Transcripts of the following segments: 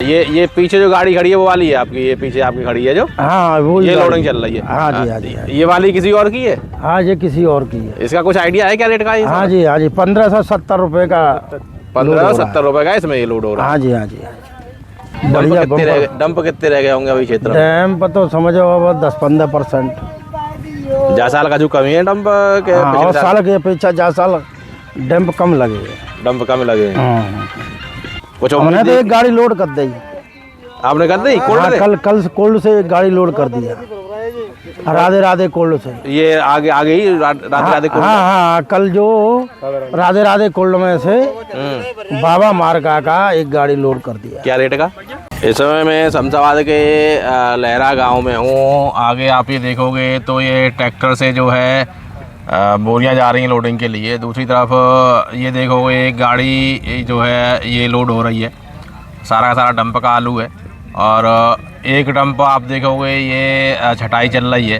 ये पीछे जो गाड़ी खड़ी है वो वाली है आपकी, ये पीछे आपकी खड़ी है जो? हाँ वो ये लोडिंग चल रही है? हाँ जी, हाँ जी, हाँ जी। ये वाली किसी और की है? हाँ ये किसी और की है। इसका कुछ आइडिया है क्या रेट का? हाँ जी, हाँ जी, 1570 रुपए का। 1570 रुपए का इसमें ये लोड हो रहा है? हाँ जी, हाँ जी, हाँ जी। बढ़िया। डंप कितने रह गए होंगे अभी क्षेत्र में? डैम पर तो समझो अब 10-15%। जा साल का जो कमी है डंप के? हाँ, और साल के अपेक्षा जा साल डंप कम लगे। डंप कम लगे? कुछ हमने तो एक गाड़ी लोड कर दी। आपने कर दी? कल कोल्ड से एक गाड़ी लोड कर दिया, राधे राधे कोल्ड से। ये आगे ही राधे राधे कोल्ड? हाँ, कल जो राधे राधे कोल्ड में से बाबा मार्का का एक गाड़ी लोड कर दिया। क्या रेट का? इस समय मैं शमशाबाद के लहरा गांव में हूँ। आगे आप ये देखोगे तो ये ट्रैक्टर से जो है बोरियां जा रही हैं लोडिंग के लिए। दूसरी तरफ ये देखोगे एक गाड़ी जो है ये लोड हो रही है, सारा का सारा डंप का आलू है। और एक डंप आप देखोगे ये छटाई चल रही है,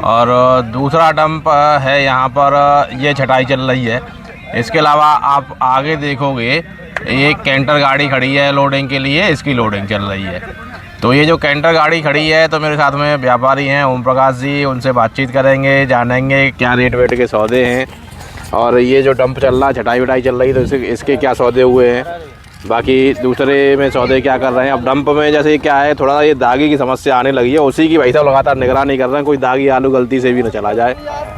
और दूसरा डंप है यहाँ पर ये छटाई चल रही है। इसके अलावा आप आगे देखोगे एक कैंटर गाड़ी खड़ी है लोडिंग के लिए, इसकी लोडिंग चल रही है। तो ये जो कैंटर गाड़ी खड़ी है, तो मेरे साथ में व्यापारी हैं ओम प्रकाश जी, उनसे बातचीत करेंगे, जानेंगे क्या रेट वेट के सौदे हैं। और ये जो डंप चल रहा है, छटाई वटाई चल रही है, तो इसके क्या सौदे हुए हैं, बाकी दूसरे में सौदे क्या कर रहे हैं। अब डंप में जैसे क्या है, थोड़ा ये दागी की समस्या आने लगी है, उसी की भाई साहब लगातार निगरानी कर रहे हैं, कोई दागी आलू गलती से भी ना चला जाए,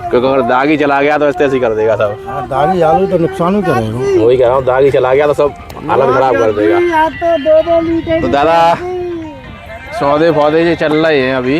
क्योंकि अगर दागी चला गया तो ऐसे ही कर देगा सब। दागी आलू तो नुकसान ही करेगा। वही कह रहा हूँ, दागी चला गया तो सब हालत खराब कर देगा। तो दादा सौदे फौदे जो चल रहे हैं अभी,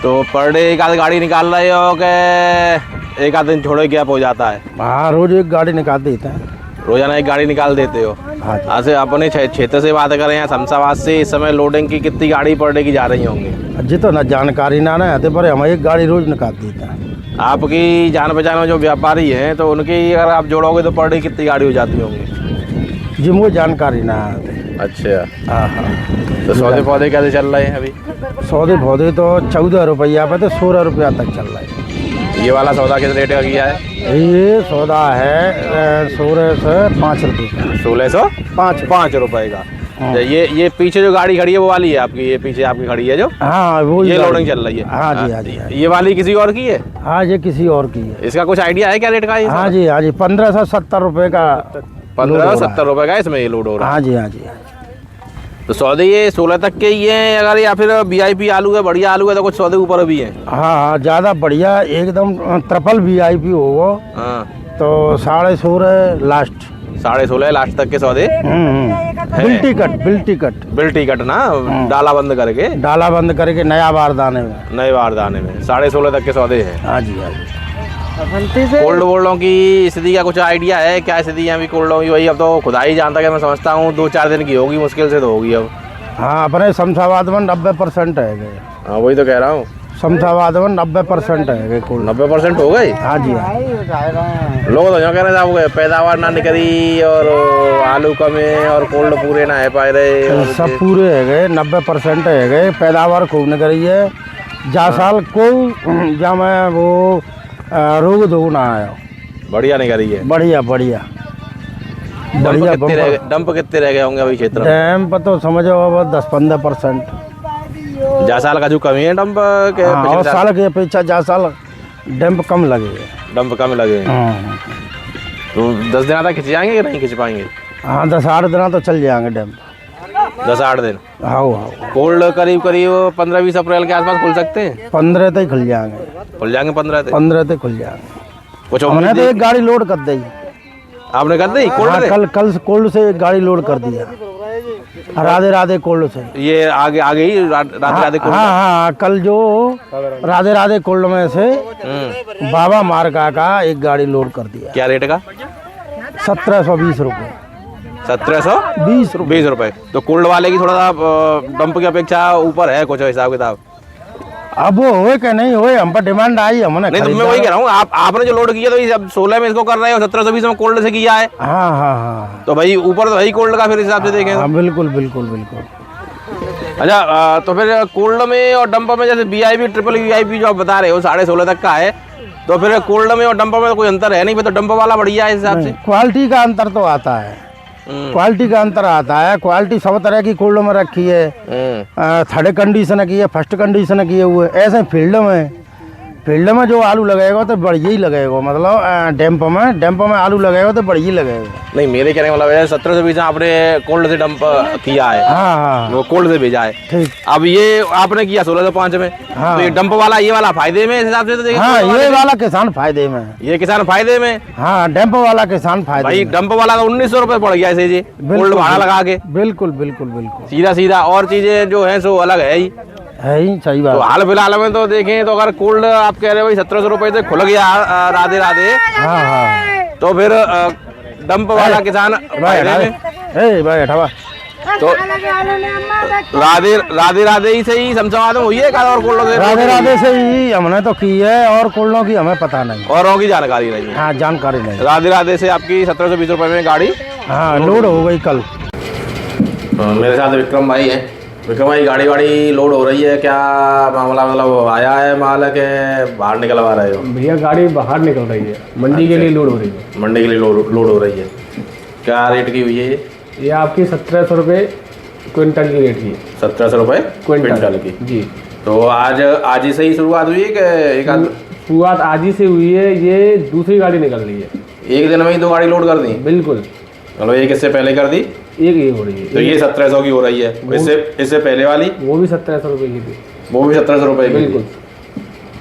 तो पर डे एक आध गाड़ी निकाल रहे हो कि एक आध दिन छोड़े गैप हो जाता है? हाँ, रोज एक गाड़ी निकाल देता है। रोजाना एक गाड़ी निकाल देते हो? हाँ। से अपने क्षेत्र से बात करें या शमशाबाद से, इस समय लोडिंग की कितनी गाड़ी पर डे की जा रही होंगी? जी तो ना जानकारी ना आते पर हम एक गाड़ी रोज निकाल देता है। आपकी जान पहचान में जो व्यापारी हैं, तो उनकी अगर आप जोड़ोगे तो पर डे कितनी गाड़ी हो जाती होंगी? जी मुझे जानकारी ना आती। अच्छा। हाँ हाँ। तो सौदे पौधे कैसे चल रहे हैं अभी? सौदे पौधे तो 14 रुपया पे तो 16 रुपया तक चल रहा है। ये वाला सौदा किस रेट का किया है? ये सौदा है 16 से 5 रुपये का। 1605 रुपए का। हाँ। ये पीछे जो गाड़ी खड़ी है वो वाली है आपकी, ये पीछे आपकी खड़ी है जो? हाँ वो ये लोडिंग चल रही है? हाँ जी, हाँ जी, हाँ जी। ये वाली किसी और की है? हाँ ये किसी और की है। इसका कुछ आइडिया है क्या रेट का? हाँ जी, हाँ जी, 1570 रुपये का। 1570 रुपए का इसमें ये लोड हो रहा है? हाँ जी, हाँ जी। तो सौदे ये 16 तक के ही हैं अगर, या फिर VIP आलू है, बढ़िया आलू है, तो कुछ सौदे ऊपर भी हैं? हाँ, ज़्यादा बढ़िया एकदम ट्रिपल VIP होगा। हाँ, तो 16.5 लास्ट। 16.5 लास्ट तक के सौदे? बिल टिकट ना, डाला बंद करके नया बारदाने में 16.5 तक के सौदे हैं। हाँ जी, हाँ जी। कोल्ड वोल्डों की स्थिति का कुछ आइडिया है क्या? स्थिति है अभी कोल्डों की? वही अब तो खुदा ही जानता है, मैं समझता हूँ 2-4 दिन की होगी, मुश्किल से तो होगी अब। हाँ, अपने शमशाबाद में 90% है। हाँ वही तो कह रहा हूँ, शमशाबाद में 90% है कोल्ड। 90% हो गए? हाँ जी। लोग तो जो कह रहे थे पैदावार ना निकली और आलू कम है और कोल्ड पूरे ना है पाए रहे, सब पूरे है गए, 90% है गए, पैदावार खूब निकली है। जा साल को जा मैं वो रोग दो ना आया, बढ़िया नहीं करी है? बढ़िया। डंप कितने रह गए होंगे अभी क्षेत्र में? डैम पर तो समझो अब 10-15%। जा साल का जो कमी है डंप के? हाँ, और साल के अपेक्षा जा साल डंप कम लगे। डंप कम लगे? हाँ। तो 10 दिन तक खिंच जाएंगे कि नहीं खिंच पाएंगे? हाँ, 10-8 दिन तो चल जाएंगे डंप। 10-8 दिन? हाँ। कोल्ड करीब 15-20 अप्रैल के आसपास खुल सकते हैं? 15 तक खुल जाएंगे। 15 तक खुल जाएंगे। कुछ हमने तो एक गाड़ी लोड कर दी। आपने कर दी कोल्ड? हाँ, कल कोल्ड से एक गाड़ी लोड कर दिया, राधे राधे कोल्ड से। ये आगे ही राधे राधे कोल्ड? हाँ, कल जो राधे राधे कोल्ड में से बाबा मार्का का एक गाड़ी लोड कर दिया। क्या रेट का? 1720 रुपये। 1720 रुपये। तो कोल्ड वाले की थोड़ा सा डंप की अपेक्षा ऊपर है कुछ हिसाब किताब? अब वो होए कि नहीं होए, हम पर डिमांड आई हमने। नहीं, तो मैं वही कह रहा हूँ, आपने जो लोड किया तो अब 16 में इसको कर रहे हो, 1720 में कोल्ड से किया है। हाँ। तो भाई ऊपर तो है कोल्ड का फिर हिसाब से देखें। हाँ, बिल्कुल। अच्छा, तो फिर कोल्ड में और डंप में जैसे VIP ट्रिपल VIP जो आप बता रहे हो 16.5 तक का है, तो फिर कोल्ड में और डंप में तो कोई अंतर है नहीं? फिर तो डंप वाला बढ़िया है इस हिसाब से? क्वालिटी का अंतर तो आता है। क्वालिटी का अंतर आता है। क्वालिटी सब तरह की कोल्ड में रखी है, थर्ड कंडीशन की है, फर्स्ट कंडीशन की है हुए। ऐसे फील्ड में जो आलू लगेगा तो बढ़िया ही लगेगा, मतलब डैम्प में आलू लगेगा तो बढ़िया ही लगेगा। नहीं, मेरे कहने का मतलब है 1720 आपने कोल्ड से डंप किया है। हाँ हाँ, वो कोल्ड से भेजा है। ठीक। अब ये आपने किया 1605 में। हाँ। तो ये डंप वाला, ये वाला फायदे में इस हिसाब से तो देखिए। हाँ, ये वाला किसान फायदे में है। ये किसान फायदे में। हाँ, डैम्प वाला किसान फायदे भाई में। डंप वाला तो 1900 रुपये पड़ गया इसे जी, कोल्ड भाड़ा लगा के। बिल्कुल बिल्कुल बिल्कुल सीधा सीधा, और चीजें जो है सो अलग है ही। है ही, सही तो बात। हाल फिलहाल में तो देखें तो अगर कोल्ड आप कह रहे हो भाई 1700 रुपये से खुल गया राधे राधे, हाँ हाँ, तो फिर डंप वाला किसान भाई फायदे में। भाई हटावा। तो राधे राधे राधे ही से ही समझा हुई है का, और कोल्डों से राधे राधे से ही हमने तो की है, और कोल्डों की हमें पता नहीं, औरों की जानकारी नहीं है। हाँ जानकारी नहीं। राधे राधे से आपकी 1720 रुपये में गाड़ी हाँ लोड हो गई कल। मेरे साथ विक्रम भाई है। विक्रम भाई, गाड़ी वाड़ी लोड हो रही है, क्या मामला, मतलब आया है माल है कि बाहर निकलवा रहे हो? भैया गाड़ी बाहर निकल रही है, मंडी के लिए लोड हो रही है। मंडी के लिए लोड हो रही है। क्या रेट की हुई है ये आपकी 1700 रुपये क्विंटल की रेट की है। 1700 रुपये क्विंटल की जी। तो आज ही से ही शुरुआत हुई है कि एक आध शुरुआत आज ही से हुई है, ये दूसरी गाड़ी निकल रही है। एक दिन में ही 2 गाड़ी लोड कर दी? बिल्कुल। चलो, एक इससे पहले कर दी, एक ये हो रही है। तो ये 1700 की हो रही है। इससे पहले वाली वो भी 1700 रुपये की थी। वो भी 1700 रुपये की थी। बिल्कुल।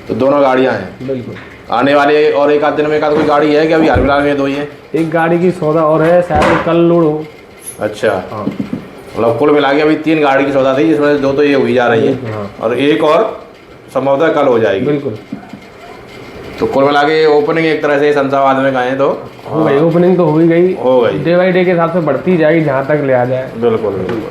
तो दोनों गाड़ियाँ हैं बिल्कुल। आने वाले, और एक आध दिन में एक आध कोई गाड़ी है कि अभी हाल फिलहाल में 2 ही है? एक गाड़ी की सौदा और है, शायद कल लोड हो। अच्छा, हाँ। मतलब कुल मिला के अभी 3 गाड़ी की सौदा थी, जिसमें से 2 तो ये हुई जा रही है, हाँ। और एक और संभवतः कल हो जाएगी। बिल्कुल। तो कुल मिला के ओपनिंग एक तरह से शमशाबाद में कहें तो हो गई, ओपनिंग तो हो ही गई। हो गई। डे बाई डे के हिसाब से बढ़ती जाएगी जहाँ तक ले आ जाए। बिल्कुल बिल्कुल।